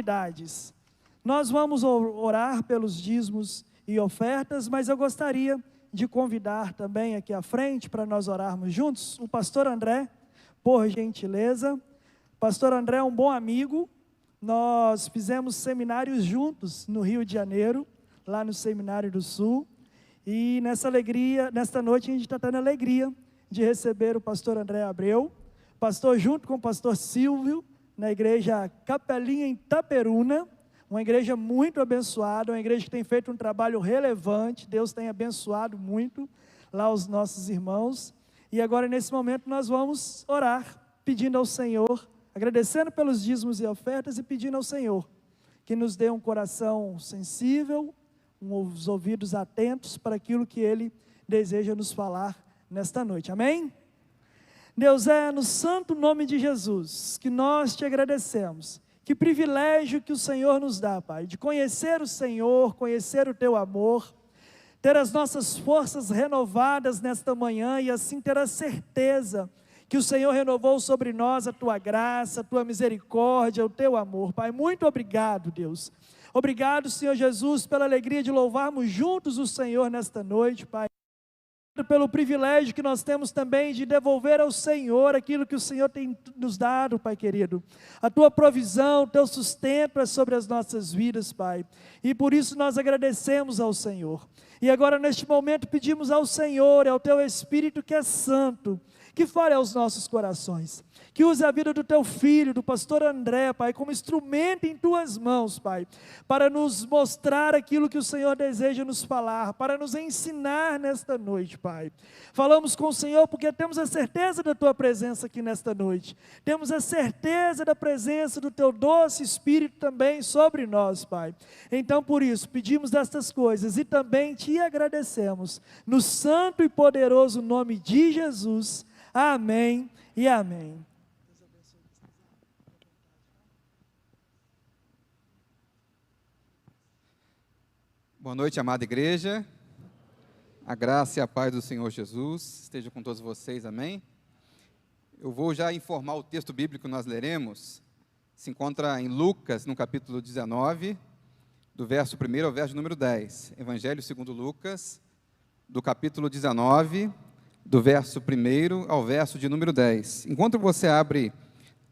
novidades. Nós vamos orar pelos dízimos e ofertas, mas eu gostaria de convidar também aqui à frente, para nós orarmos juntos, o pastor André, por gentileza. Pastor André é um bom amigo, nós fizemos seminários juntos no Rio de Janeiro, lá no Seminário do Sul, e nesta noite a gente está tendo a alegria de receber o pastor André Abreu, pastor junto com o pastor Silvio, na igreja Capelinha em Itaperuna, uma igreja muito abençoada, uma igreja que tem feito um trabalho relevante, Deus tem abençoado muito lá os nossos irmãos, e agora nesse momento nós vamos orar, pedindo ao Senhor, agradecendo pelos dízimos e ofertas e pedindo ao Senhor, que nos dê um coração sensível, os ouvidos atentos para aquilo que Ele deseja nos falar nesta noite, amém? Deus, é no santo nome de Jesus que nós te agradecemos. Que privilégio que o Senhor nos dá, Pai, de conhecer o Senhor, conhecer o Teu amor, ter as nossas forças renovadas nesta manhã e assim ter a certeza que o Senhor renovou sobre nós a Tua graça, a Tua misericórdia, o Teu amor, Pai. Muito obrigado, Deus. Obrigado, Senhor Jesus, pela alegria de louvarmos juntos o Senhor nesta noite, Pai. Pelo privilégio que nós temos também de devolver ao Senhor aquilo que o Senhor tem nos dado, Pai querido. A Tua provisão, o Teu sustento é sobre as nossas vidas, Pai. E por isso nós agradecemos ao Senhor. E agora neste momento pedimos ao Senhor, ao Teu Espírito que é santo, que fale aos nossos corações. Que use a vida do Teu filho, do pastor André, Pai, como instrumento em Tuas mãos, Pai, para nos mostrar aquilo que o Senhor deseja nos falar, para nos ensinar nesta noite, Pai. Falamos com o Senhor porque temos a certeza da Tua presença aqui nesta noite. Temos a certeza da presença do Teu doce Espírito também sobre nós, Pai. Então, por isso, pedimos estas coisas e também Te agradecemos. No santo e poderoso nome de Jesus. Amém e amém. Boa noite, amada igreja. A graça e a paz do Senhor Jesus esteja com todos vocês, amém? Eu vou já informar o texto bíblico que nós leremos. Se encontra em Lucas, no capítulo 19, do verso 1 ao verso número 10. Evangelho segundo Lucas, do capítulo 19, do verso 1 ao verso de número 10. Enquanto você abre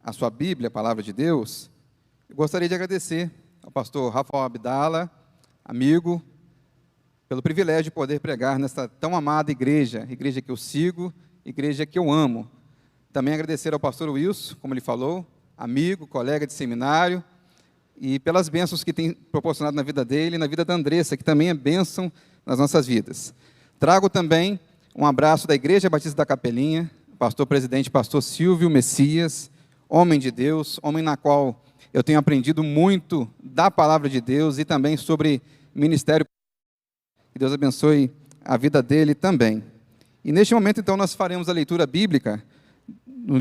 a sua Bíblia, a Palavra de Deus, eu gostaria de agradecer ao pastor Rafael Abdala, amigo, pelo privilégio de poder pregar nesta tão amada igreja que eu sigo, igreja que eu amo. Também agradecer ao pastor Wilson, como ele falou, amigo, colega de seminário, e pelas bênçãos que tem proporcionado na vida dele e na vida da Andressa, que também é bênção nas nossas vidas. Trago também um abraço da Igreja Batista da Capelinha, pastor presidente, pastor Silvio Messias, homem de Deus, homem na qual eu tenho aprendido muito da palavra de Deus e também sobre ministério. Que Deus abençoe a vida dele também. E neste momento, então, nós faremos a leitura bíblica no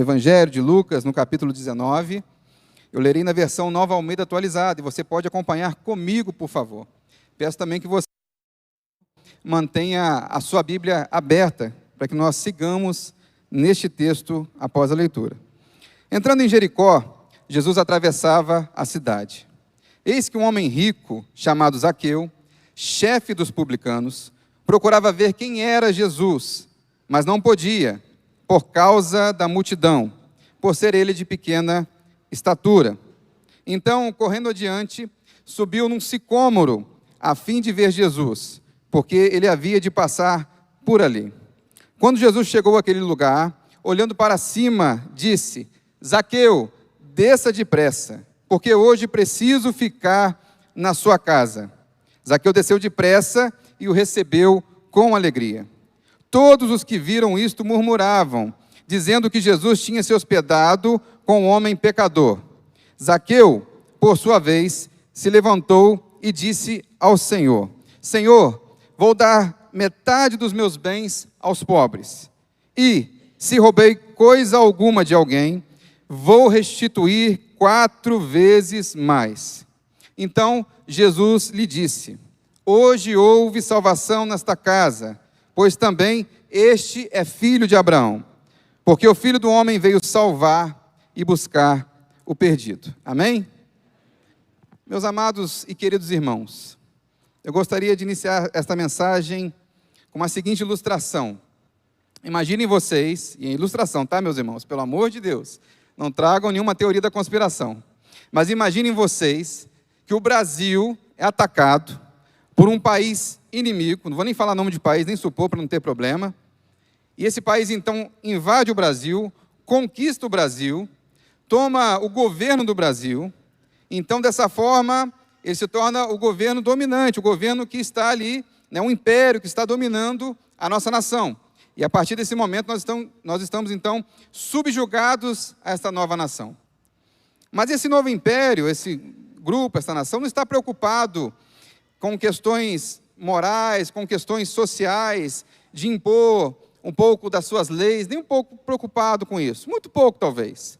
Evangelho de Lucas, no capítulo 19. Eu lerei na versão Nova Almeida atualizada, e você pode acompanhar comigo, por favor. Peço também que você mantenha a sua Bíblia aberta, para que nós sigamos neste texto após a leitura. Entrando em Jericó, Jesus atravessava a cidade. Eis que um homem rico, chamado Zaqueu, chefe dos publicanos, procurava ver quem era Jesus, mas não podia, por causa da multidão, por ser ele de pequena estatura. Então, correndo adiante, subiu num sicômoro, a fim de ver Jesus, porque ele havia de passar por ali. Quando Jesus chegou àquele lugar, olhando para cima, disse: Zaqueu, desça depressa, porque hoje preciso ficar na sua casa. Zaqueu desceu depressa e o recebeu com alegria. Todos os que viram isto murmuravam, dizendo que Jesus tinha se hospedado com um homem pecador. Zaqueu, por sua vez, se levantou e disse ao Senhor: Senhor, vou dar metade dos meus bens aos pobres. E, se roubei coisa alguma de alguém, vou restituir 4 vezes mais. Então Jesus lhe disse: hoje houve salvação nesta casa, pois também este é filho de Abraão, porque o Filho do Homem veio salvar e buscar o perdido. Amém? Meus amados e queridos irmãos, eu gostaria de iniciar esta mensagem com a seguinte ilustração. Imaginem vocês, e a ilustração, tá, meus irmãos? Pelo amor de Deus, não tragam nenhuma teoria da conspiração. Mas imaginem vocês que o Brasil é atacado por um país inimigo, não vou nem falar nome de país, nem supor para não ter problema. E esse país, então, invade o Brasil, conquista o Brasil, toma o governo do Brasil. Então, dessa forma, ele se torna o governo dominante, o governo que está ali, né, um império que está dominando a nossa nação. E a partir desse momento, nós estamos, então, subjugados a esta nova nação. Mas esse novo império, esse grupo, essa nação, não está preocupado com questões morais, com questões sociais, de impor um pouco das suas leis, nem um pouco preocupado com isso, muito pouco talvez.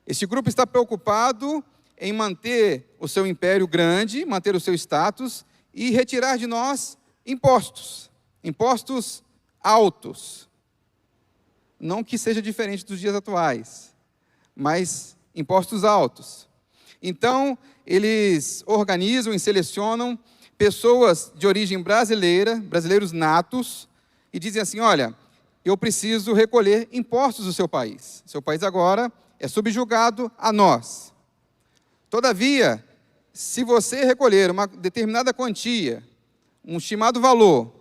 Este grupo está preocupado em manter o seu império grande, manter o seu status e retirar de nós impostos altos. Não que seja diferente dos dias atuais, mas impostos altos. Então, eles organizam e selecionam pessoas de origem brasileira, brasileiros natos, e dizem assim: olha, eu preciso recolher impostos do seu país. Seu país agora é subjugado a nós. Todavia, se você recolher uma determinada quantia, um estimado valor,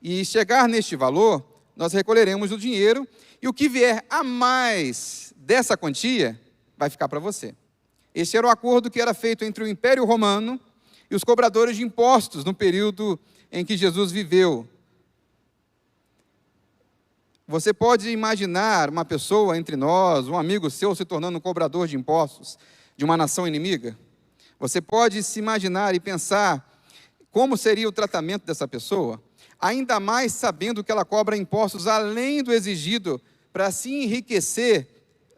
e chegar neste valor, nós recolheremos o dinheiro, e o que vier a mais dessa quantia, vai ficar para você. Esse era o acordo que era feito entre o Império Romano e os cobradores de impostos no período em que Jesus viveu. Você pode imaginar uma pessoa entre nós, um amigo seu, se tornando um cobrador de impostos de uma nação inimiga? Você pode se imaginar e pensar como seria o tratamento dessa pessoa? Ainda mais sabendo que ela cobra impostos além do exigido para se enriquecer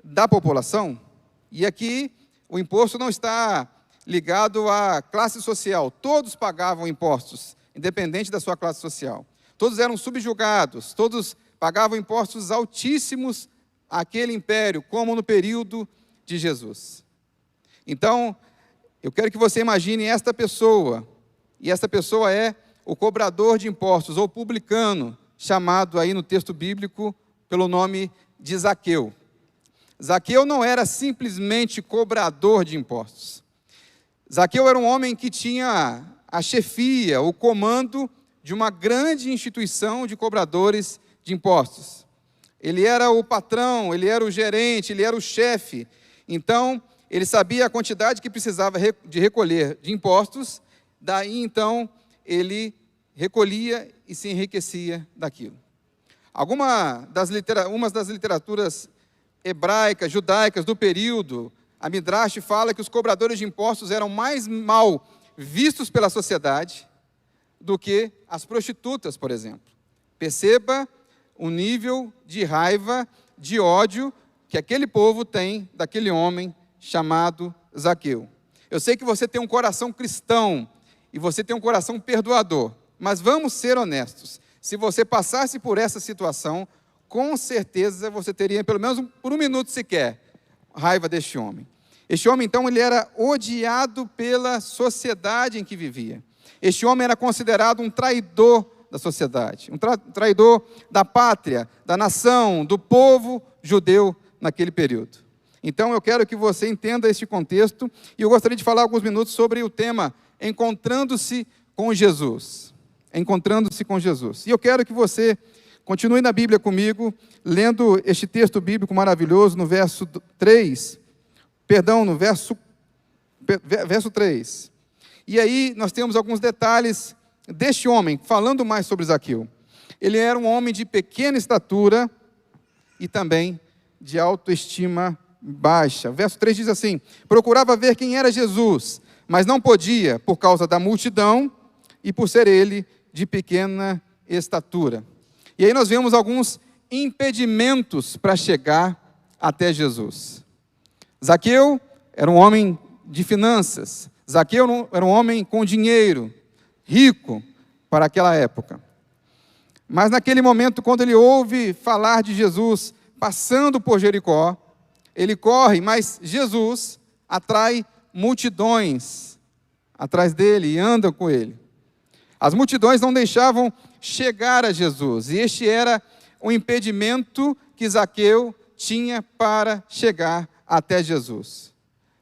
da população. E aqui o imposto não está ligado à classe social. Todos pagavam impostos, independente da sua classe social. Todos eram subjugados, todos pagavam impostos altíssimos àquele império, como no período de Jesus. Então, eu quero que você imagine esta pessoa, e esta pessoa é o cobrador de impostos, ou publicano, chamado aí no texto bíblico pelo nome de Zaqueu. Zaqueu não era simplesmente cobrador de impostos. Zaqueu era um homem que tinha a chefia, o comando de uma grande instituição de cobradores de impostos. Ele era o patrão, ele era o gerente, ele era o chefe. Então, ele sabia a quantidade que precisava de recolher de impostos, daí então ele recolhia e se enriquecia daquilo. Umas das literaturas hebraicas, judaicas do período, a Midrash fala que os cobradores de impostos eram mais mal vistos pela sociedade do que as prostitutas, por exemplo. Perceba o nível de raiva, de ódio que aquele povo tem daquele homem chamado Zaqueu. Eu sei que você tem um coração cristão e você tem um coração perdoador, mas vamos ser honestos. Se você passasse por essa situação, com certeza você teria, pelo menos por um minuto sequer, raiva deste homem. Este homem, então, ele era odiado pela sociedade em que vivia. Este homem era considerado um traidor da sociedade, um traidor da pátria, da nação, do povo judeu naquele período. Então, eu quero que você entenda este contexto, e eu gostaria de falar alguns minutos sobre o tema Encontrando-se com Jesus. Encontrando-se com Jesus. E eu quero que você continue na Bíblia comigo, lendo este texto bíblico maravilhoso no verso 3. No verso 3. E aí nós temos alguns detalhes deste homem, falando mais sobre Zaqueu. Ele era um homem de pequena estatura e também de autoestima baixa. Verso 3 diz assim: procurava ver quem era Jesus, mas não podia por causa da multidão e por ser ele de pequena estatura. E aí nós vemos alguns impedimentos para chegar até Jesus. Zaqueu era um homem de finanças. Zaqueu era um homem com dinheiro, rico para aquela época. Mas naquele momento, quando ele ouve falar de Jesus passando por Jericó, ele corre, mas Jesus atrai multidões atrás dele e andam com ele. As multidões não deixavam chegar a Jesus, e este era o impedimento que Zaqueu tinha para chegar até Jesus.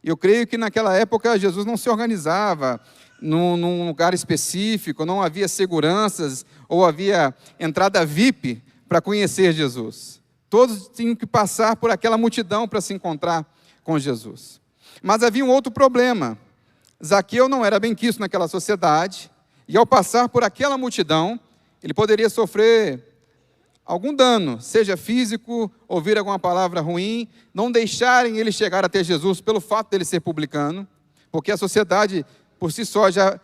Eu creio que naquela época Jesus não se organizava num lugar específico, não havia seguranças ou havia entrada VIP para conhecer Jesus. Todos tinham que passar por aquela multidão para se encontrar com Jesus. Mas havia um outro problema. Zaqueu não era bem quisto naquela sociedade, e ao passar por aquela multidão, ele poderia sofrer algum dano, seja físico, ouvir alguma palavra ruim, não deixarem ele chegar até Jesus pelo fato dele ser publicano, porque a sociedade por si só já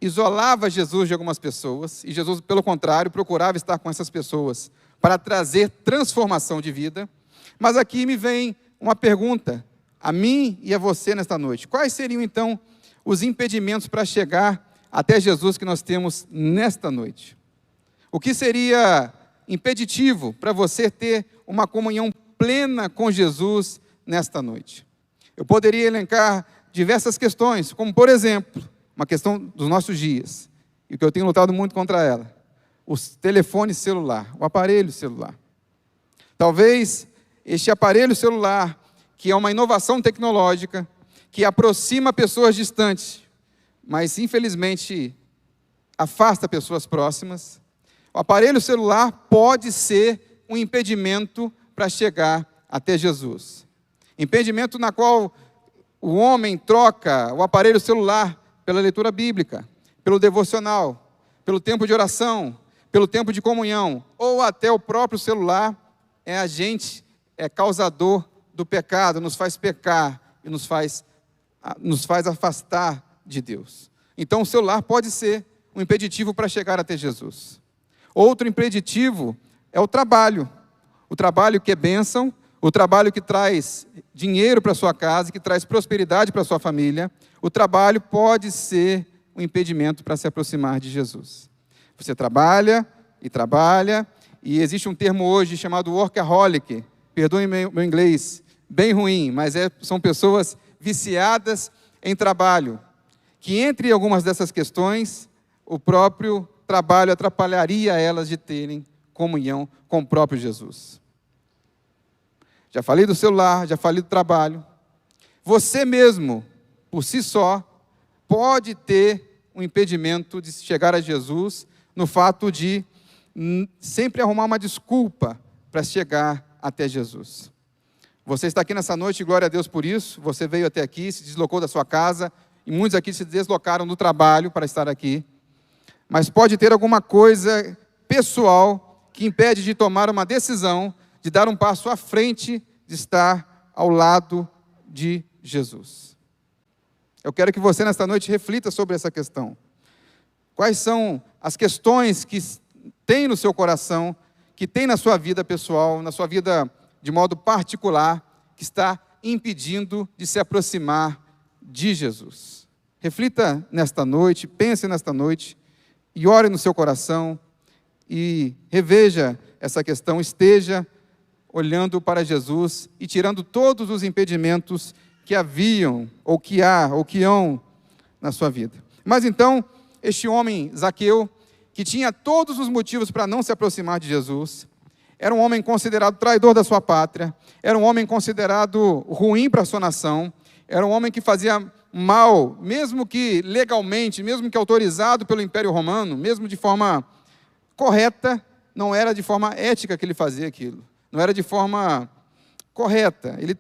isolava Jesus de algumas pessoas, e Jesus, pelo contrário, procurava estar com essas pessoas para trazer transformação de vida. Mas aqui me vem uma pergunta, a mim e a você nesta noite. Quais seriam então os impedimentos para chegar até Jesus que nós temos nesta noite? O que seria impeditivo para você ter uma comunhão plena com Jesus nesta noite? Eu poderia elencar diversas questões, como por exemplo, uma questão dos nossos dias, e que eu tenho lutado muito contra ela, o telefone celular, o aparelho celular. Talvez este aparelho celular, que é uma inovação tecnológica, que aproxima pessoas distantes, mas infelizmente afasta pessoas próximas. O aparelho celular pode ser um impedimento para chegar até Jesus. Impedimento na qual o homem troca o aparelho celular pela leitura bíblica, pelo devocional, pelo tempo de oração, pelo tempo de comunhão, ou até o próprio celular é agente, é causador do pecado, nos faz pecar e nos faz afastar de Deus. Então o celular pode ser um impeditivo para chegar até Jesus. Outro impeditivo é o trabalho que é bênção, o trabalho que traz dinheiro para a sua casa, que traz prosperidade para a sua família. O trabalho pode ser um impedimento para se aproximar de Jesus. Você trabalha, e existe um termo hoje chamado workaholic, perdoem meu inglês, bem ruim, mas são pessoas viciadas em trabalho, que entre algumas dessas questões, o próprio trabalho atrapalharia elas de terem comunhão com o próprio Jesus. Já falei do celular, já falei do trabalho. Você mesmo, por si só, pode ter um impedimento de chegar a Jesus no fato de sempre arrumar uma desculpa para chegar até Jesus. Você está aqui nessa noite, glória a Deus por isso. Você veio até aqui, se deslocou da sua casa, e muitos aqui se deslocaram do trabalho para estar aqui. Mas pode ter alguma coisa pessoal que impede de tomar uma decisão, de dar um passo à frente, de estar ao lado de Jesus. Eu quero que você, nesta noite, reflita sobre essa questão. Quais são as questões que tem no seu coração, que tem na sua vida pessoal, na sua vida de modo particular, que está impedindo de se aproximar de Jesus? Reflita nesta noite, pense nesta noite, e ore no seu coração, e reveja essa questão, esteja olhando para Jesus e tirando todos os impedimentos que haviam, ou que há, ou que hão na sua vida. Mas então, este homem, Zaqueu, que tinha todos os motivos para não se aproximar de Jesus, era um homem considerado traidor da sua pátria, era um homem considerado ruim para a sua nação, era um homem que fazia mal, mesmo que legalmente, mesmo que autorizado pelo Império Romano, mesmo de forma correta, não era de forma ética que ele fazia aquilo, não era de forma correta, ele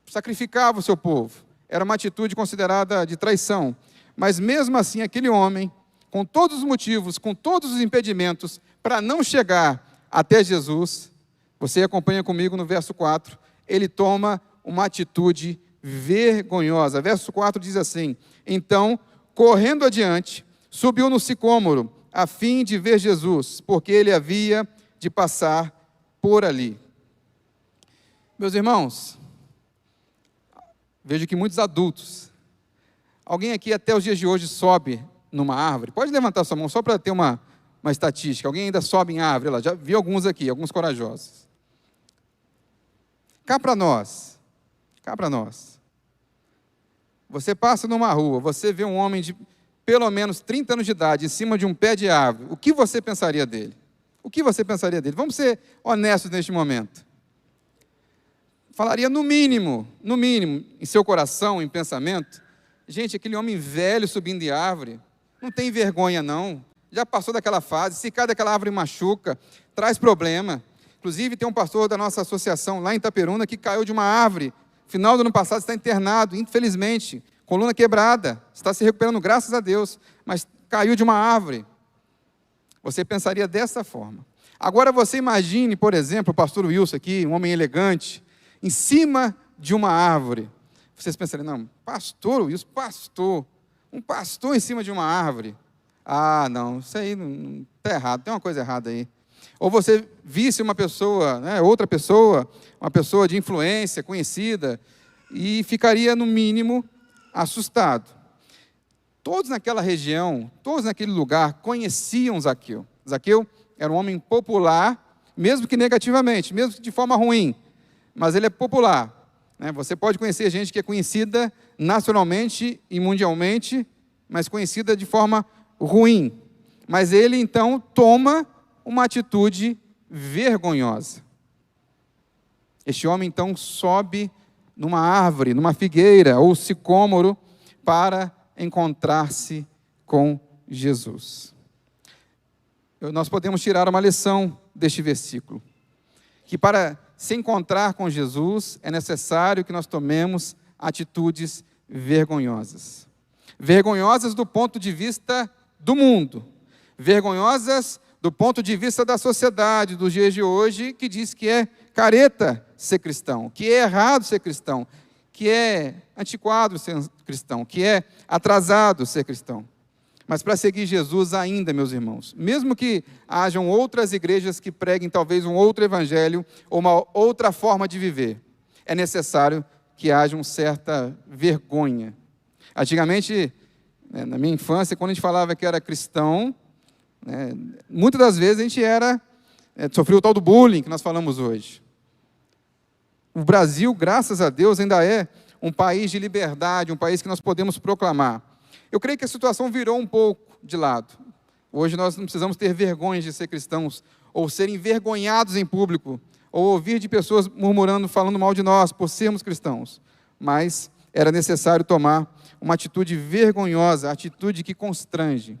sacrificava o seu povo, era uma atitude considerada de traição, mas mesmo assim aquele homem, com todos os motivos, com todos os impedimentos para não chegar até Jesus, você acompanha comigo no verso 4, ele toma uma atitude vergonhosa. Verso 4 diz assim: então, correndo adiante, subiu no sicômoro, a fim de ver Jesus, porque ele havia de passar por ali. Meus irmãos, vejo que muitos adultos, alguém aqui até os dias de hoje sobe numa árvore? Pode levantar sua mão só para ter uma estatística. Alguém ainda sobe em árvore? Lá, já vi alguns aqui, alguns corajosos. Cá para nós. Você passa numa rua, você vê um homem de pelo menos 30 anos de idade em cima de um pé de árvore, o que você pensaria dele? O que você pensaria dele? Vamos ser honestos neste momento. Falaria no mínimo, em seu coração, em pensamento, gente, aquele homem velho subindo de árvore, não tem vergonha não, já passou daquela fase, se cai daquela árvore machuca, traz problema. Inclusive tem um pastor da nossa associação lá em Itaperuna que caiu de uma árvore, final do ano passado está internado, infelizmente, coluna quebrada, está se recuperando, graças a Deus, mas caiu de uma árvore. Você pensaria dessa forma. Agora você imagine, por exemplo, o pastor Wilson aqui, um homem elegante, em cima de uma árvore. Vocês pensariam, não, pastor Wilson, pastor, um pastor em cima de uma árvore. Ah, não, isso aí não está errado, tem uma coisa errada aí. Ou você visse uma pessoa, né, outra pessoa, uma pessoa de influência, conhecida, e ficaria, no mínimo, assustado. Todos naquela região, todos naquele lugar, conheciam Zaqueu. Zaqueu era um homem popular, mesmo que negativamente, mesmo que de forma ruim, mas ele é popular. Né? Você pode conhecer gente que é conhecida nacionalmente e mundialmente, mas conhecida de forma ruim. Mas ele, então, toma uma atitude vergonhosa. Este homem, então, sobe numa árvore, numa figueira ou sicômoro para encontrar-se com Jesus. Nós podemos tirar uma lição deste versículo, que para se encontrar com Jesus é necessário que nós tomemos atitudes vergonhosas. Vergonhosas do ponto de vista do mundo, vergonhosas do ponto de vista da sociedade dos dias de hoje, que diz que é careta ser cristão, que é errado ser cristão, que é antiquado ser cristão, que é atrasado ser cristão. Mas para seguir Jesus ainda, meus irmãos, mesmo que hajam outras igrejas que preguem talvez um outro evangelho ou uma outra forma de viver, é necessário que haja uma certa vergonha. Antigamente, na minha infância, quando a gente falava que era cristão, muitas das vezes a gente sofria o tal do bullying que nós falamos hoje. O Brasil, graças a Deus, ainda é um país de liberdade, um país que nós podemos proclamar. Eu creio que a situação virou um pouco de lado. Hoje nós não precisamos ter vergonha de ser cristãos, ou ser envergonhados em público, ou ouvir de pessoas murmurando, falando mal de nós por sermos cristãos. Mas era necessário tomar uma atitude vergonhosa, atitude que constrange.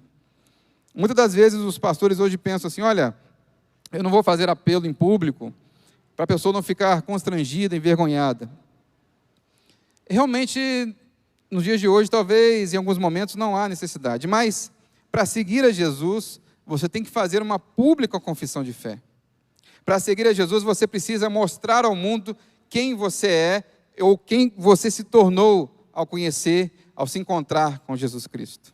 Muitas das vezes os pastores hoje pensam assim, olha, eu não vou fazer apelo em público para a pessoa não ficar constrangida, envergonhada. Realmente, nos dias de hoje, talvez, em alguns momentos, não há necessidade. Mas, para seguir a Jesus, você tem que fazer uma pública confissão de fé. Para seguir a Jesus, você precisa mostrar ao mundo quem você é, ou quem você se tornou ao conhecer, ao se encontrar com Jesus Cristo.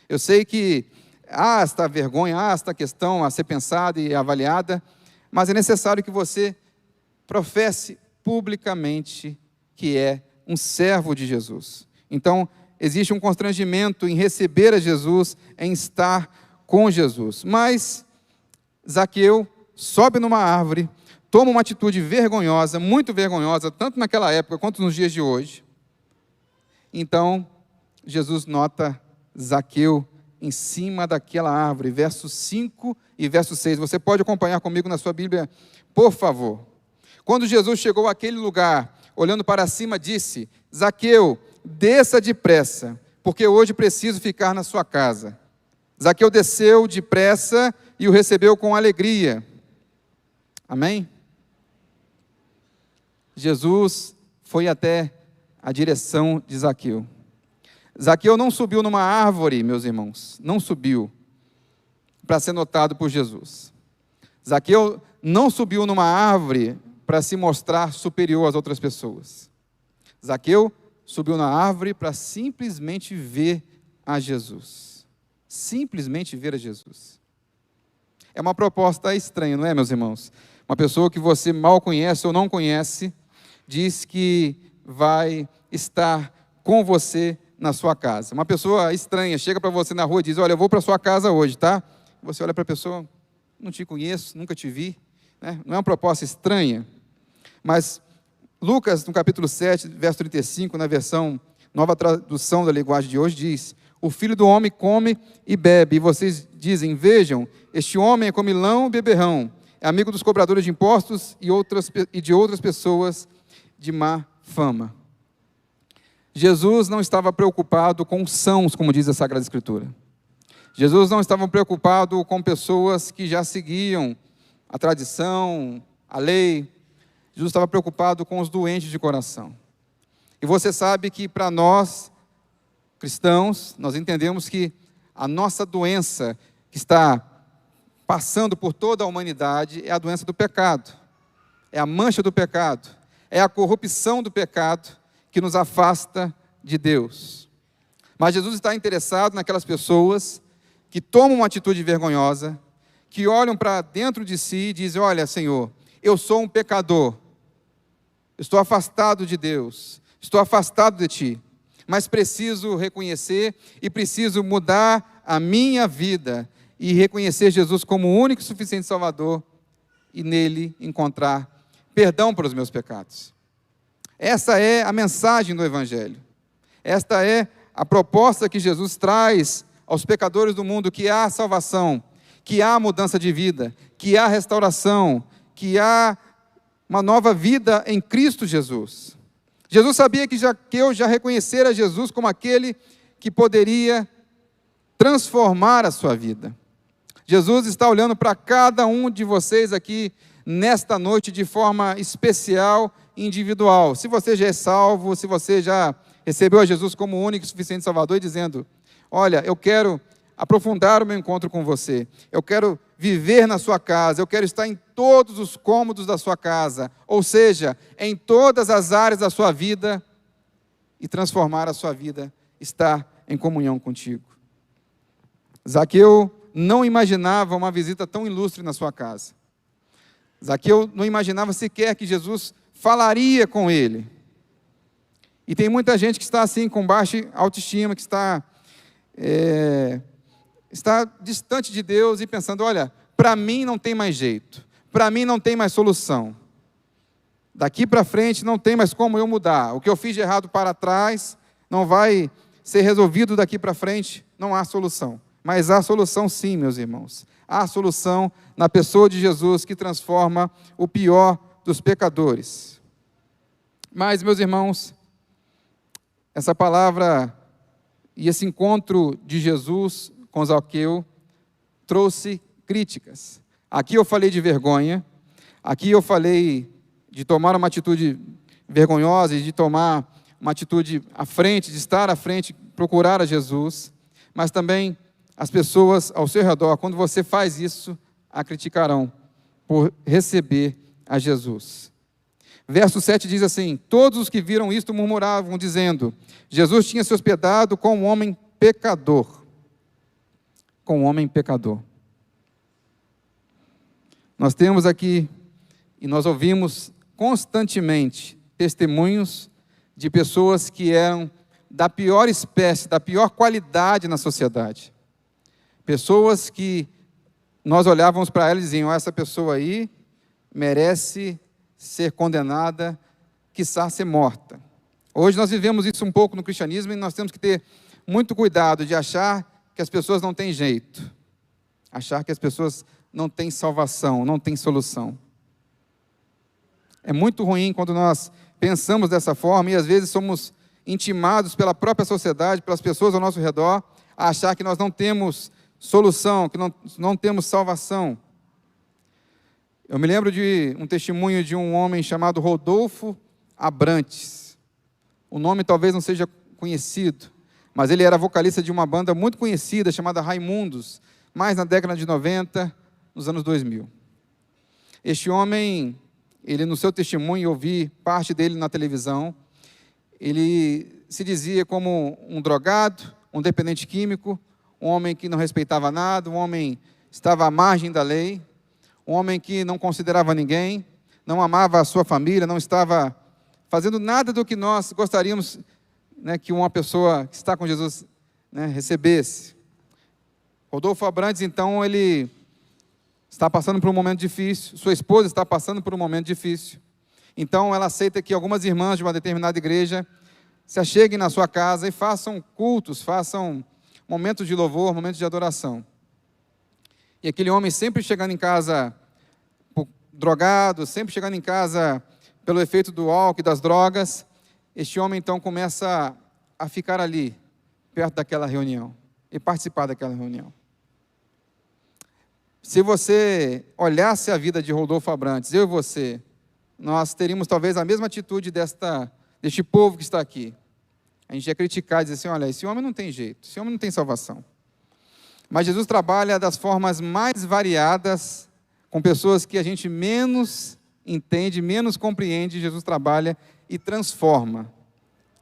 Eu sei que há esta vergonha, há esta questão a ser pensada e avaliada, mas é necessário que você professe publicamente que é um servo de Jesus. Então, existe um constrangimento em receber a Jesus, em estar com Jesus. Mas Zaqueu sobe numa árvore, toma uma atitude vergonhosa, muito vergonhosa, tanto naquela época quanto nos dias de hoje. Então, Jesus nota Zaqueu em cima daquela árvore, versos 5 e verso 6. Você pode acompanhar comigo na sua Bíblia, por favor. Quando Jesus chegou àquele lugar, olhando para cima, disse, Zaqueu, desça depressa, porque hoje preciso ficar na sua casa. Zaqueu desceu depressa e o recebeu com alegria. Amém? Jesus foi até a direção de Zaqueu. Zaqueu não subiu numa árvore, meus irmãos, não subiu para ser notado por Jesus. Zaqueu não subiu numa árvore para se mostrar superior às outras pessoas. Zaqueu subiu na árvore para simplesmente ver a Jesus. Simplesmente ver a Jesus. É uma proposta estranha, não é, meus irmãos? Uma pessoa que você mal conhece ou não conhece, diz que vai estar com você na sua casa. Uma pessoa estranha chega para você na rua e diz, olha, eu vou para a sua casa hoje, tá? Você olha para a pessoa, não te conheço, nunca te vi. Né? Não é uma proposta estranha? Mas Lucas, no capítulo 7, verso 35, na versão Nova tradução da linguagem de hoje, diz: o Filho do Homem come e bebe, e vocês dizem: vejam, este homem é comilão e beberrão, é amigo dos cobradores de impostos e de outras pessoas de má fama. Jesus não estava preocupado com sãos, como diz a Sagrada Escritura. Jesus não estava preocupado com pessoas que já seguiam a tradição, a lei. Jesus estava preocupado com os doentes de coração. E você sabe que para nós, cristãos, nós entendemos que a nossa doença que está passando por toda a humanidade é a doença do pecado. É a mancha do pecado. É a corrupção do pecado que nos afasta de Deus. Mas Jesus está interessado naquelas pessoas que tomam uma atitude vergonhosa, que olham para dentro de si e dizem: olha, Senhor, eu sou um pecador, estou afastado de Deus, estou afastado de Ti, mas preciso reconhecer e preciso mudar a minha vida e reconhecer Jesus como o único e suficiente Salvador e nele encontrar perdão pelos meus pecados. Essa é a mensagem do Evangelho. Esta é a proposta que Jesus traz aos pecadores do mundo, que há salvação, que há mudança de vida, que há restauração, que há uma nova vida em Cristo Jesus. Jesus sabia que eu já reconhecera Jesus como aquele que poderia transformar a sua vida. Jesus está olhando para cada um de vocês aqui nesta noite de forma especial e individual. Se você já é salvo, se você já recebeu a Jesus como único e suficiente Salvador, e dizendo: olha, eu quero aprofundar o meu encontro com você, eu quero viver na sua casa, eu quero estar em todos os cômodos da sua casa, ou seja, em todas as áreas da sua vida, e transformar a sua vida, estar em comunhão contigo. Zaqueu não imaginava uma visita tão ilustre na sua casa. Zaqueu não imaginava sequer que Jesus falaria com ele. E tem muita gente que está assim, com baixa autoestima, que está distante de Deus e pensando: olha, para mim não tem mais jeito, para mim não tem mais solução. Daqui para frente não tem mais como eu mudar. O que eu fiz de errado para trás não vai ser resolvido daqui para frente, não há solução. Mas há solução sim, meus irmãos. Há solução na pessoa de Jesus, que transforma o pior dos pecadores. Mas, meus irmãos, essa palavra e esse encontro de Jesus com Zaqueu trouxe críticas. Aqui eu falei de vergonha, aqui eu falei de tomar uma atitude vergonhosa e de tomar uma atitude à frente, de estar à frente, procurar a Jesus, mas também as pessoas ao seu redor, quando você faz isso, a criticarão por receber a Jesus. Verso 7 diz assim: todos os que viram isto murmuravam, dizendo: Jesus tinha se hospedado com um homem pecador. Com um homem pecador. Nós temos aqui, e nós ouvimos constantemente, testemunhos de pessoas que eram da pior espécie, da pior qualidade na sociedade. Pessoas que nós olhávamos para elas e diziam: essa pessoa aí merece ser condenada, quiçá ser morta. Hoje nós vivemos isso um pouco no cristianismo e nós temos que ter muito cuidado de achar que as pessoas não têm jeito, achar que as pessoas não têm salvação, não têm solução. É muito ruim quando nós pensamos dessa forma e às vezes somos intimados pela própria sociedade, pelas pessoas ao nosso redor, a achar que nós não temos solução, que não temos salvação. Eu me lembro de um testemunho de um homem chamado Rodolfo Abrantes. O nome talvez não seja conhecido, mas ele era vocalista de uma banda muito conhecida chamada Raimundos, mais na década de 90, nos anos 2000. Este homem, ele no seu testemunho, eu vi parte dele na televisão, ele se dizia como um drogado, um dependente químico, um homem que não respeitava nada, um homem que estava à margem da lei, um homem que não considerava ninguém, não amava a sua família, não estava fazendo nada do que nós gostaríamos, né, que uma pessoa que está com Jesus, né, recebesse. Rodolfo Abrantes, então, ele está passando por um momento difícil, sua esposa está passando por um momento difícil. Então, ela aceita que algumas irmãs de uma determinada igreja se acheguem na sua casa e façam cultos, façam momentos de louvor, momentos de adoração. E aquele homem sempre chegando em casa drogado, sempre chegando em casa pelo efeito do álcool e das drogas, este homem então começa a ficar ali, perto daquela reunião, e participar daquela reunião. Se você olhasse a vida de Rodolfo Abrantes, eu e você, nós teríamos talvez a mesma atitude deste povo que está aqui. A gente ia criticar e dizer assim, olha, esse homem não tem jeito, esse homem não tem salvação. Mas Jesus trabalha das formas mais variadas, com pessoas que a gente menos entende, menos compreende. Jesus trabalha e transforma.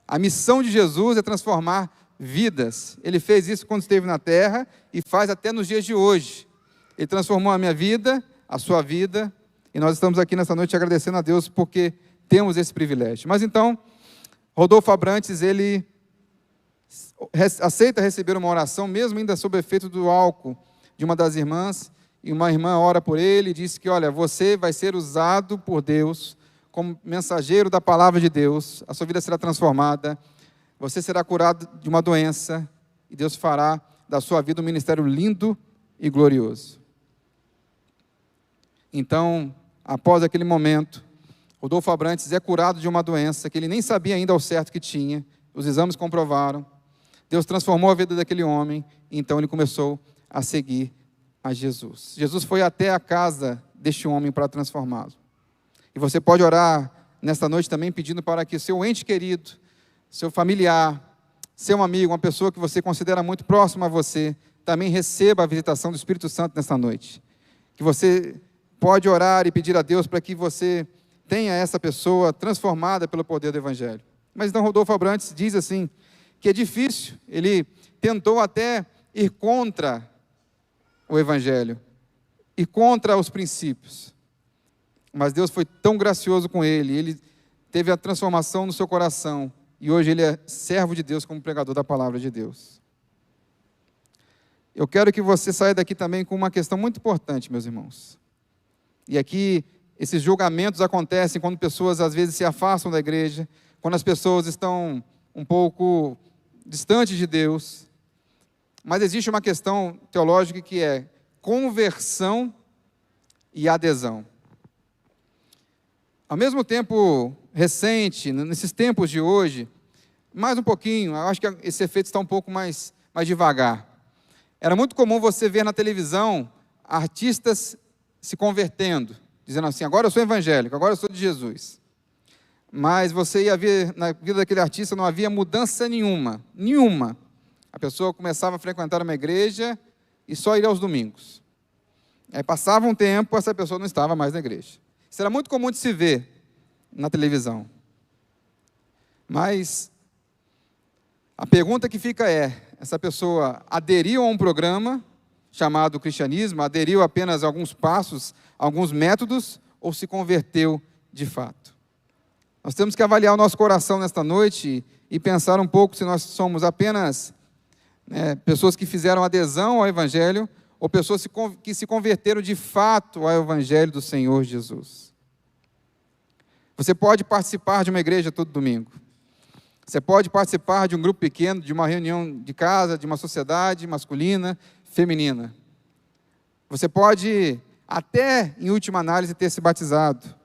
A missão de Jesus é transformar vidas. Ele fez isso quando esteve na terra e faz até nos dias de hoje. Ele transformou a minha vida, a sua vida, e nós estamos aqui nessa noite agradecendo a Deus porque temos esse privilégio. Mas então, Rodolfo Abrantes, ele aceita receber uma oração, mesmo ainda sob o efeito do álcool, de uma das irmãs, e uma irmã ora por ele e diz que, olha, você vai ser usado por Deus como mensageiro da palavra de Deus, a sua vida será transformada, você será curado de uma doença, e Deus fará da sua vida um ministério lindo e glorioso. Então, após aquele momento, Rodolfo Abrantes é curado de uma doença que ele nem sabia ainda ao certo que tinha, os exames comprovaram, Deus transformou a vida daquele homem, e então ele começou a seguir a Jesus. Jesus foi até a casa deste homem para transformá-lo. E você pode orar nesta noite também pedindo para que seu ente querido, seu familiar, seu amigo, uma pessoa que você considera muito próxima a você, também receba a visitação do Espírito Santo nesta noite. Que você pode orar e pedir a Deus para que você tenha essa pessoa transformada pelo poder do Evangelho. Mas então Rodolfo Abrantes diz assim, que é difícil, ele tentou até ir contra o Evangelho e contra os princípios. Mas Deus foi tão gracioso com ele teve a transformação no seu coração, e hoje ele é servo de Deus como pregador da palavra de Deus. Eu quero que você saia daqui também com uma questão muito importante, meus irmãos. E aqui, esses julgamentos acontecem quando pessoas às vezes se afastam da igreja, quando as pessoas estão um pouco distantes de Deus. Mas existe uma questão teológica que é conversão e adesão. Ao mesmo tempo recente, nesses tempos de hoje, mais um pouquinho, eu acho que esse efeito está um pouco mais devagar. Era muito comum você ver na televisão artistas se convertendo, dizendo assim, agora eu sou evangélico, agora eu sou de Jesus. Mas você ia ver, na vida daquele artista não havia mudança nenhuma. A pessoa começava a frequentar uma igreja e só ir aos domingos. Aí passava um tempo, essa pessoa não estava mais na igreja. Isso era muito comum de se ver na televisão. Mas a pergunta que fica é, essa pessoa aderiu a um programa chamado cristianismo, aderiu apenas a alguns passos, alguns métodos, ou se converteu de fato? Nós temos que avaliar o nosso coração nesta noite e pensar um pouco se nós somos apenas pessoas que fizeram adesão ao Evangelho ou pessoas que se converteram de fato ao Evangelho do Senhor Jesus. Você pode participar de uma igreja todo domingo. Você pode participar de um grupo pequeno, de uma reunião de casa, de uma sociedade masculina, feminina. Você pode, até em última análise, ter se batizado.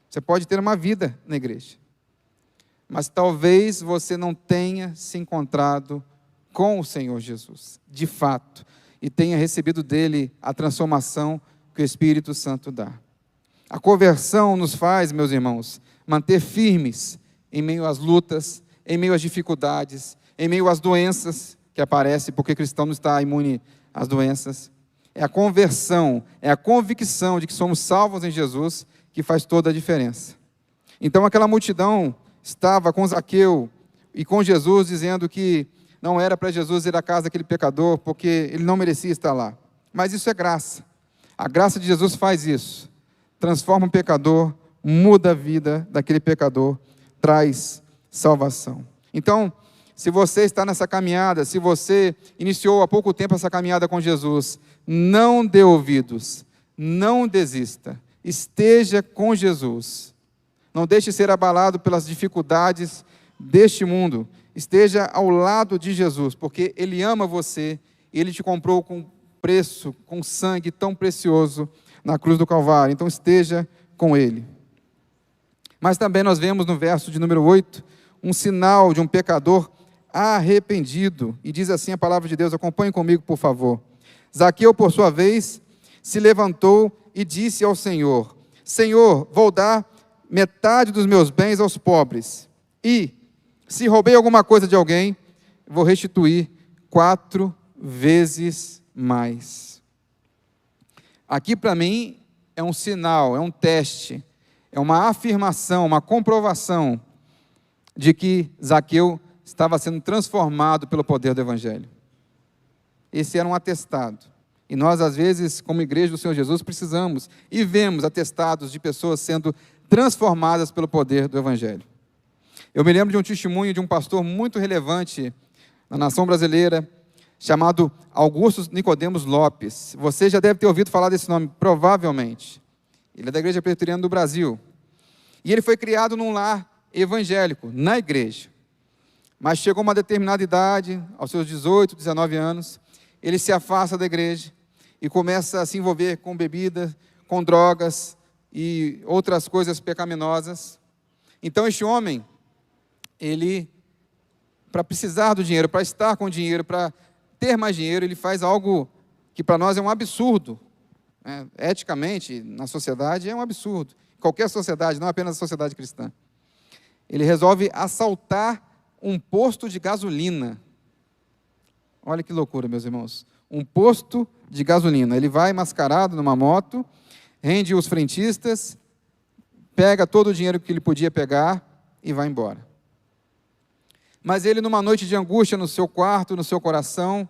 Você pode ter uma vida na igreja. Mas talvez você não tenha se encontrado com o Senhor Jesus, de fato, e tenha recebido dele a transformação que o Espírito Santo dá. A conversão nos faz, meus irmãos, manter firmes em meio às lutas, em meio às dificuldades, em meio às doenças que aparecem, porque o cristão não está imune às doenças. É a conversão, é a convicção de que somos salvos em Jesus que faz toda a diferença. Então aquela multidão estava com Zaqueu e com Jesus, dizendo que não era para Jesus ir à casa daquele pecador, porque ele não merecia estar lá. Mas isso é graça. A graça de Jesus faz isso. Transforma um pecador, muda a vida daquele pecador, traz salvação. Então, se você está nessa caminhada, se você iniciou há pouco tempo essa caminhada com Jesus, não dê ouvidos, não desista, esteja com Jesus. Não deixe ser abalado pelas dificuldades deste mundo, esteja ao lado de Jesus, porque Ele ama você, e Ele te comprou com preço, com sangue tão precioso na cruz do Calvário. Então esteja com Ele. Mas também nós vemos no verso de número 8, um sinal de um pecador arrependido. E diz assim a palavra de Deus, acompanhe comigo, por favor. Zaqueu, por sua vez, se levantou e disse ao Senhor: Senhor, vou dar metade dos meus bens aos pobres. E, se roubei alguma coisa de alguém, vou restituir 4 vezes mais. Aqui, para mim, é um sinal, é um teste, é uma afirmação, uma comprovação de que Zaqueu estava sendo transformado pelo poder do Evangelho. Esse era um atestado. E nós, às vezes, como igreja do Senhor Jesus, precisamos e vemos atestados de pessoas sendo transformadas pelo poder do Evangelho. Eu me lembro de um testemunho de um pastor muito relevante na nação brasileira, chamado Augusto Nicodemos Lopes. Você já deve ter ouvido falar desse nome, provavelmente. Ele é da Igreja Presbiteriana do Brasil. E ele foi criado num lar evangélico, na igreja. Mas chegou uma determinada idade, aos seus 18, 19 anos, ele se afasta da igreja e começa a se envolver com bebida, com drogas e outras coisas pecaminosas. Então este homem, ele, para precisar do dinheiro, para estar com dinheiro, para ter mais dinheiro, ele faz algo que para nós é um absurdo. Eticamente, na sociedade, é um absurdo. Qualquer sociedade, não apenas a sociedade cristã. Ele resolve assaltar um posto de gasolina. Olha que loucura, meus irmãos. Um posto de gasolina. Ele vai mascarado numa moto, rende os frentistas, pega todo o dinheiro que ele podia pegar e vai embora. Mas ele, numa noite de angústia no seu quarto, no seu coração,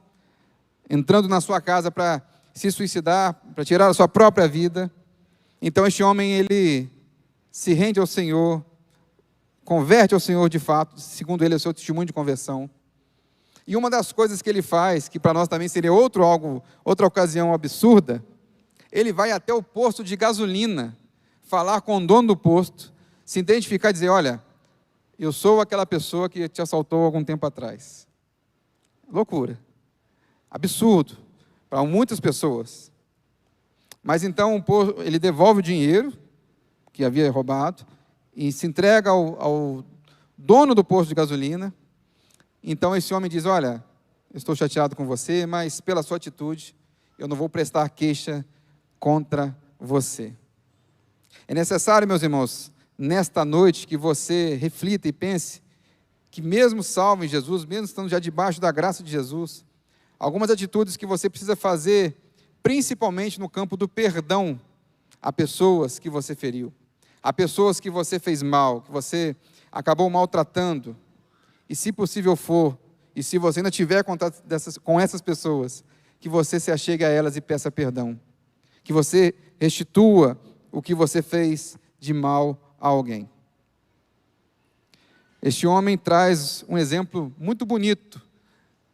entrando na sua casa para se suicidar, para tirar a sua própria vida, então este homem, ele se rende ao Senhor, converte ao Senhor de fato, segundo ele, é o seu testemunho de conversão. E uma das coisas que ele faz, que para nós também seria outra ocasião absurda, ele vai até o posto de gasolina, falar com o dono do posto, se identificar e dizer: olha, eu sou aquela pessoa que te assaltou algum tempo atrás. Loucura. Absurdo para muitas pessoas. Mas então ele devolve o dinheiro que havia roubado e se entrega ao dono do posto de gasolina. Então esse homem diz: olha, eu estou chateado com você, mas pela sua atitude, eu não vou prestar queixa contra você. É necessário, meus irmãos, nesta noite, que você reflita e pense que mesmo salvo em Jesus, mesmo estando já debaixo da graça de Jesus, algumas atitudes que você precisa fazer, principalmente no campo do perdão a pessoas que você feriu, a pessoas que você fez mal, que você acabou maltratando. E se possível for, e se você ainda tiver contato com essas pessoas, que você se achegue a elas e peça perdão. Que você restitua o que você fez de mal a alguém. Este homem traz um exemplo muito bonito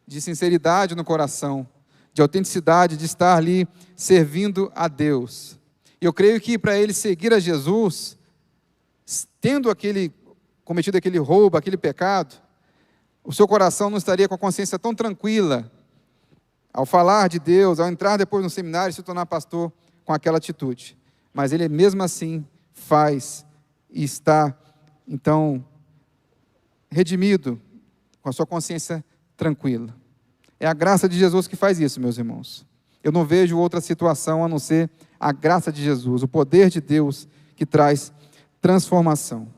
de sinceridade no coração, de autenticidade, de estar ali servindo a Deus. E eu creio que para ele seguir a Jesus, tendo cometido aquele roubo, aquele pecado, o seu coração não estaria com a consciência tão tranquila ao falar de Deus, ao entrar depois no seminário e se tornar pastor com aquela atitude. Mas ele mesmo assim faz e está, então, redimido, com a sua consciência tranquila. É a graça de Jesus que faz isso, meus irmãos. Eu não vejo outra situação a não ser a graça de Jesus, o poder de Deus que traz transformação.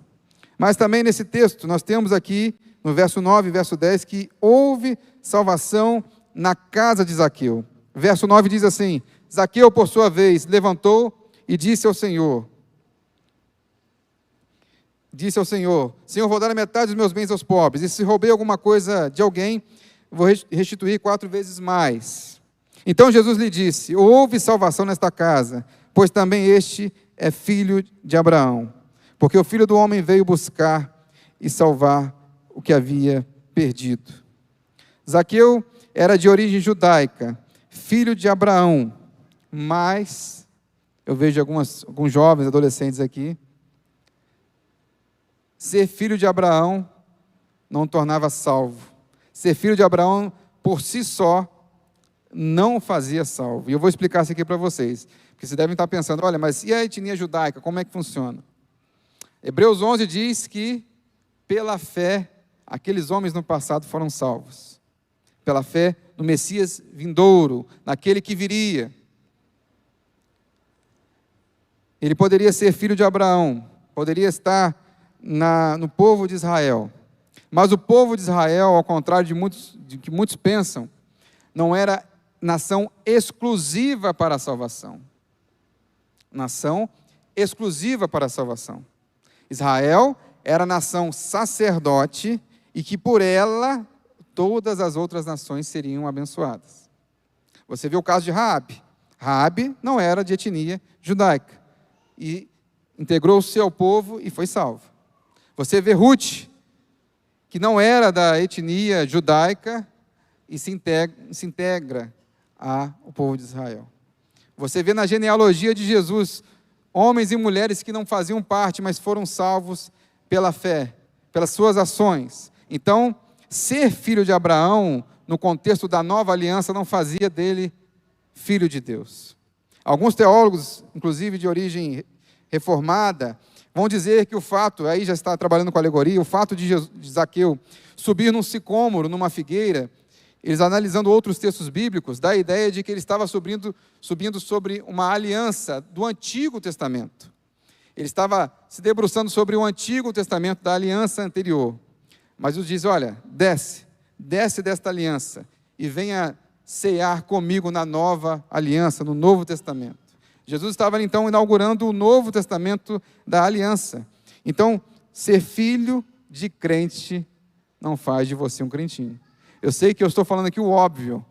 Mas também nesse texto, nós temos aqui, no verso 9 e verso 10, que houve salvação na casa de Zaqueu. Verso 9 diz assim: Zaqueu, por sua vez, levantou e disse ao Senhor, Senhor, vou dar a metade dos meus bens aos pobres, e se roubei alguma coisa de alguém, vou restituir 4 vezes mais. Então Jesus lhe disse: houve salvação nesta casa, pois também este é filho de Abraão, porque o Filho do Homem veio buscar e salvar o que havia perdido. Zaqueu era de origem judaica, filho de Abraão, mas eu vejo alguns jovens, adolescentes aqui, ser filho de Abraão não o tornava salvo. Ser filho de Abraão, por si só, não o fazia salvo. E eu vou explicar isso aqui para vocês. Porque vocês devem estar pensando, olha, mas e a etnia judaica, como é que funciona? Hebreus 11 diz que, pela fé, aqueles homens no passado foram salvos. Pela fé no Messias vindouro, naquele que viria. Ele poderia ser filho de Abraão, poderia estar no povo de Israel. Mas o povo de Israel, ao contrário de que muitos pensam, não era nação exclusiva para a salvação. Nação exclusiva para a salvação. Israel era nação sacerdote e que por ela todas as outras nações seriam abençoadas. Você vê o caso de Raabe. Raabe não era de etnia judaica e integrou-se ao povo e foi salvo. Você vê Ruth, que não era da etnia judaica e se integra ao povo de Israel. Você vê na genealogia de Jesus homens e mulheres que não faziam parte, mas foram salvos pela fé, pelas suas ações. Então, ser filho de Abraão, no contexto da nova aliança, não fazia dele filho de Deus. Alguns teólogos, inclusive de origem reformada, vão dizer que o fato, aí já está trabalhando com alegoria, o fato de Zaqueu subir num sicômoro, numa figueira, eles analisando outros textos bíblicos, dá a ideia de que ele estava subindo sobre uma aliança do Antigo Testamento. Ele estava se debruçando sobre o Antigo Testamento da aliança anterior. Mas Jesus diz, olha, desce desta aliança e venha cear comigo na nova aliança, no Novo Testamento. Jesus estava então inaugurando o Novo Testamento da aliança. Então, ser filho de crente não faz de você um crentinho. Eu sei que eu estou falando aqui o óbvio,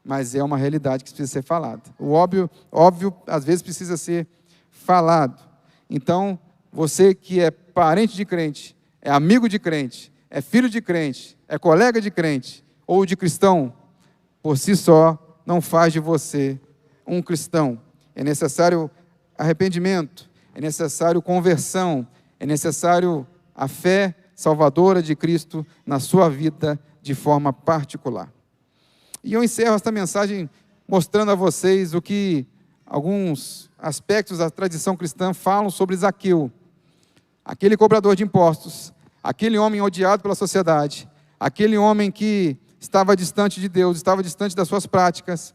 mas é uma realidade que precisa ser falada. O óbvio às vezes precisa ser falado. Então, você que é parente de crente, é amigo de crente, é filho de crente, é colega de crente ou de cristão, por si só, não faz de você um cristão. É necessário arrependimento, é necessário conversão, é necessário a fé salvadora de Cristo na sua vida de forma particular. E eu encerro esta mensagem mostrando a vocês o que alguns aspectos da tradição cristã falam sobre Zaqueu, aquele cobrador de impostos, aquele homem odiado pela sociedade, aquele homem que estava distante de Deus, estava distante das suas práticas,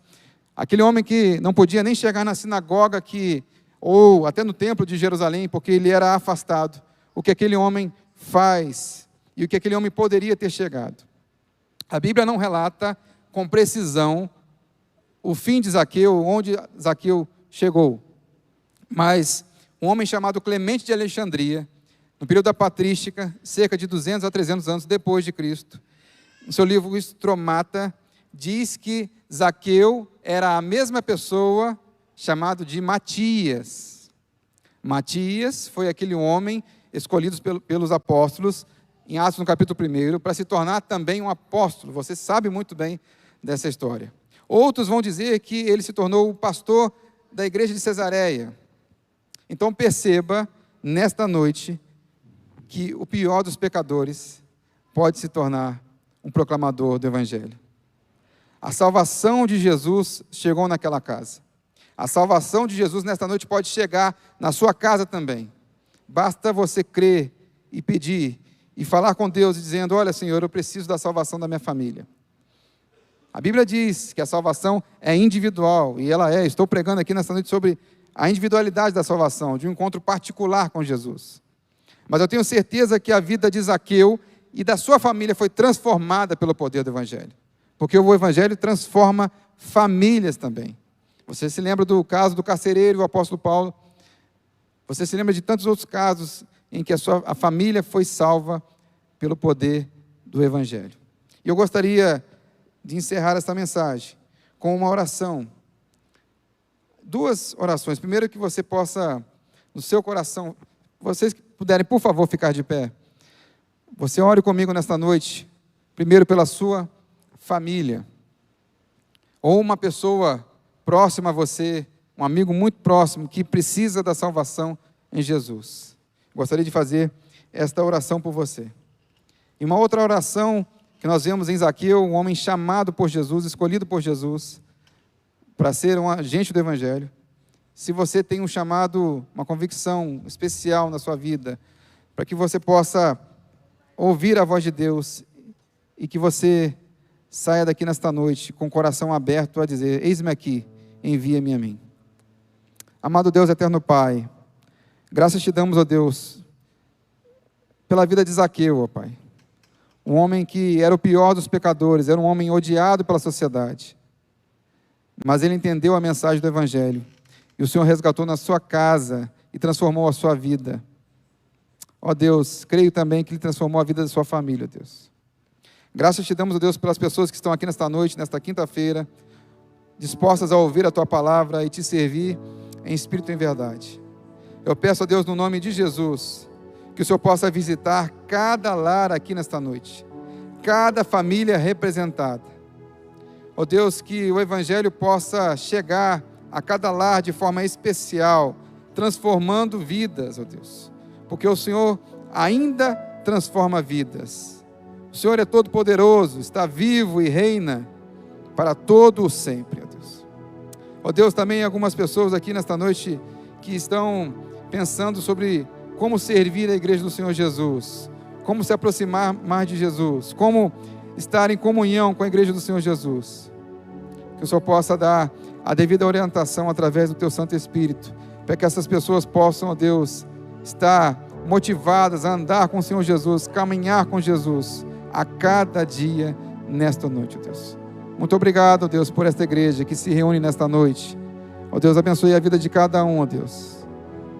aquele homem que não podia nem chegar na sinagoga ou até no templo de Jerusalém, porque ele era afastado. O que aquele homem faz e o que aquele homem poderia ter chegado. A Bíblia não relata com precisão o fim de Zaqueu, onde Zaqueu chegou. Mas um homem chamado Clemente de Alexandria, no período da patrística, cerca de 200 a 300 anos depois de Cristo, no seu livro Estromata, diz que Zaqueu era a mesma pessoa chamado de Matias. Matias foi aquele homem escolhido pelos apóstolos, em Atos no capítulo 1, para se tornar também um apóstolo. Você sabe muito bem dessa história. Outros vão dizer que ele se tornou o pastor da igreja de Cesareia. Então perceba, nesta noite, que o pior dos pecadores pode se tornar um proclamador do Evangelho. A salvação de Jesus chegou naquela casa. A salvação de Jesus nesta noite pode chegar na sua casa também. Basta você crer e pedir e falar com Deus dizendo, olha Senhor, eu preciso da salvação da minha família. A Bíblia diz que a salvação é individual, e ela é. Estou pregando aqui nesta noite sobre a individualidade da salvação, de um encontro particular com Jesus. Mas eu tenho certeza que a vida de Zaqueu e da sua família foi transformada pelo poder do Evangelho. Porque o Evangelho transforma famílias também. Você se lembra do caso do carcereiro e o apóstolo Paulo? Você se lembra de tantos outros casos em que a família foi salva pelo poder do Evangelho. E eu gostaria de encerrar esta mensagem com uma oração. 2 orações. Primeiro, que você possa, no seu coração, vocês que puderem, por favor, ficar de pé. Você ore comigo nesta noite, primeiro pela sua família, ou uma pessoa próxima a você, um amigo muito próximo, que precisa da salvação em Jesus. Gostaria de fazer esta oração por você. E uma outra oração que nós vemos em Zaqueu, um homem chamado por Jesus, escolhido por Jesus, para ser um agente do Evangelho. Se você tem um chamado, uma convicção especial na sua vida, para que você possa ouvir a voz de Deus e que você saia daqui nesta noite com o coração aberto a dizer: eis-me aqui, envia-me a mim. Amado Deus, eterno Pai, graças te damos, ó Deus, pela vida de Zaqueu, ó Pai. Um homem que era o pior dos pecadores, era um homem odiado pela sociedade. Mas ele entendeu a mensagem do Evangelho. E o Senhor resgatou na sua casa e transformou a sua vida. Ó Deus, creio também que Ele transformou a vida da sua família, ó Deus. Graças te damos, ó Deus, pelas pessoas que estão aqui nesta noite, nesta quinta-feira, dispostas a ouvir a Tua palavra e Te servir em espírito e em verdade. Eu peço a Deus, no nome de Jesus, que o Senhor possa visitar cada lar aqui nesta noite, cada família representada. Ó Deus, que o Evangelho possa chegar a cada lar de forma especial, transformando vidas, ó Deus, porque o Senhor ainda transforma vidas. O Senhor é todo poderoso, está vivo e reina para todo o sempre, ó Deus. Ó Deus, também algumas pessoas aqui nesta noite que estão pensando sobre como servir a igreja do Senhor Jesus, como se aproximar mais de Jesus, como estar em comunhão com a igreja do Senhor Jesus. Que o Senhor possa dar a devida orientação através do Teu Santo Espírito, para que essas pessoas possam, ó Deus, estar motivadas a andar com o Senhor Jesus, caminhar com Jesus a cada dia nesta noite, ó Deus. Muito obrigado, ó Deus, por esta igreja que se reúne nesta noite. Ó Deus, abençoe a vida de cada um, ó Deus.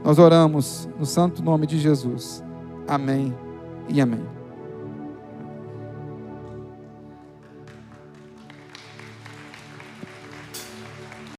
Nós oramos no santo nome de Jesus. Amém e amém.